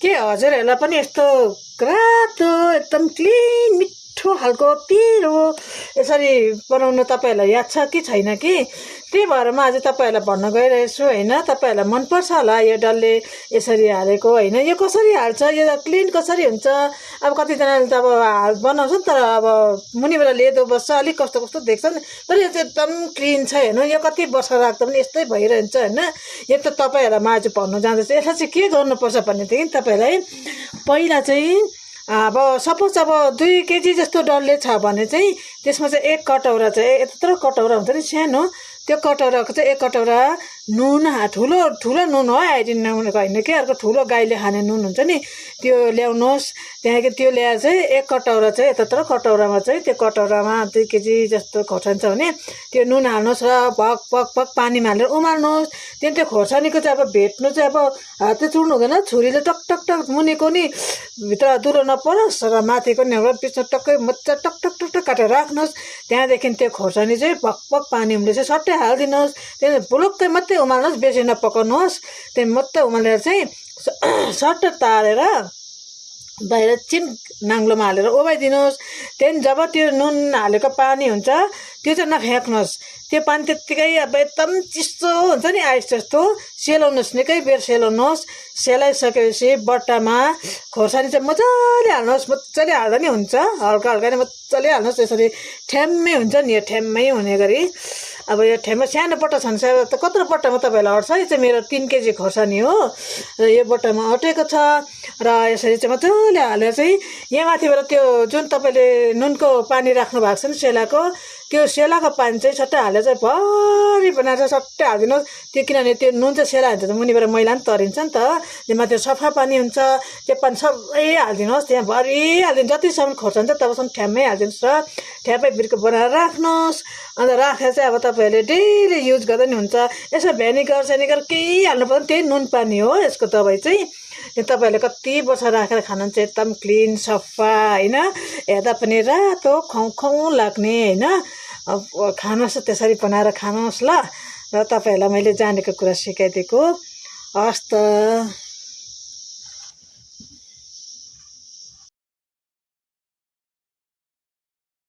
के हजुरहरूलाई पनि यस्तो रातो एकदम क्लिन मिठो खालको पिरो यसरी बनाउनु तपाईँहरूलाई याद छ कि छैन कि? त्यही भएर म आज तपाईँहरूलाई भन्न गइरहेछु होइन। तपाईँहरूलाई मनपर्छ होला यो डल्ले यसरी हालेको होइन। यो कसरी हाल्छ, यो क्लिन कसरी हुन्छ? अब कतिजनाले त अब बनाउँछ नि, तर अब मुनिबाट लेदो बस्छ, अलिक कस्तो कस्तो देख्छन्, तर यो चाहिँ एकदम क्लिन छ हेर्नु। यो कति वर्ष राख्दा पनि यस्तै भइरहन्छ होइन। यो त तपाईँहरूलाई म आज भन्नु जाँदैछु। यसलाई चाहिँ के गर्नुपर्छ भनेदेखि तपाईँलाई पहिला चाहिँ अब सपोज अब 2 केजी जस्तो डल्ले छ भने चाहिँ त्यसमा चाहिँ 1 कटौरा चाहिँ यत्रो कटौरा हुन्छ नि सानो, त्यो कटौराको चाहिँ 1 कटौरा नुन, ठुलो नुन हो, आइडिन नुन होइन कि, अर्को ठुलो गाईले खाने नुन हुन्छ नि त्यो ल्याउनुहोस्। त्यहाँदेखि त्यो ल्याएर चाहिँ 1 कटौरा चाहिँ यत्रो कटौरामा चाहिँ त्यो कटौरामा 2 केजी जस्तो खोर्सानी छ भने त्यो नुन हाल्नुहोस् र भक भक भक पानीमा हालेर उमाल्नुहोस्। त्यहाँदेखि त्यो खोर्सानीको चाहिँ अब भेट्नु चाहिँ अब हातले चुड्नु हुँदैन, छुरीले टक टक टक मुनिको नि भित्र दुलो नपरोस् र माथिको नि पिछो टक्कै मजा टक टक टक टक काटेर राख्नुहोस्। त्यहाँदेखि त्यो खोर्सानी चाहिँ भक भक पानी उम्ले चाहिँ सट्टै हालिदिनुहोस्। त्यहाँदेखि पुलुक्कै मात्रै उमाल्नुहोस्, बेसी नपकाउनुहोस्। त्यहाँदेखि मात्रै उमालेर चाहिँ सट्ट तारेर बाहिर नाङ्लोमा हालेर उभाइदिनुहोस्। त्यहाँदेखि जब त्यो नुन हालेको पानी हुन्छ त्यो चाहिँ नफ्याँक्नुहोस्। त्यो पानी त्यत्तिकै अब एकदम चिसो हुन्छ नि आइस जस्तो सेलाउनुहोस्, निकै बेर सेलाउनुहोस्। सेलाइसकेपछि बट्टामा खोर्सानी चाहिँ मजाले हाल्नुहोस्। मजाले हाल्दा नि हुन्छ, हल्का हल्का नै मजाले हाल्नुहोस्। त्यसरी ठ्याम्मै हुन्छ नि, यो ठ्याम्मै हुने गरी। अब यो ठ्याम्मै सानो बट्टा छ भने त कत्रो बट्टामा तपाईँलाई अट्छ? यो चाहिँ मेरो 3 केजी खोर्सानी हो र यो बट्टामा अटेको छ। र यसरी चाहिँ मजाले हालेर चाहिँ यहाँ माथिबाट त्यो जुन तपाईँले नुनको पानी राख्नु भएको छ नि सेलाको, त्यो सेलाको पानी चाहिँ सट्टै हालेर चाहिँ भरि बनाएर सट्टै हालिदिनुहोस्। त्यो किनभने त्यो नुन चाहिँ सेला हुन्छ त मुनिबाट मैला पनि तरिन्छ नि त, त्यो माथि सफा पानी हुन्छ, त्यो पानी सबै हालिदिनुहोस्। त्यहाँ भरि हालिदिनु, जतिसम्म खोर्सानी छ तबसम्म ठ्याम्मै हालिदिनुहोस् र ठ्याप्पै बिर्को बनाएर राख्नुहोस्। अन्त राखेर चाहिँ अब तपाईँहरूले डेली युज गर्दा नि हुन्छ। यसो भेनिगर सेनिगर केही हाल्नु पर्दैन, त्यही नुन पानी हो यसको दबाई चाहिँ। तपाईँहरूले कति वर्ष राखेर खानुहुन्छ, एकदम क्लिन सफा होइन, हेर्दा पनि रातो खाउँ खाउँ लाग्ने होइन। अब खानुहोस्, त्यसरी बनाएर खानुहोस् ल। र तपाईँहरूलाई मैले जानेको कुरा सिकाइदिएको। हस् त।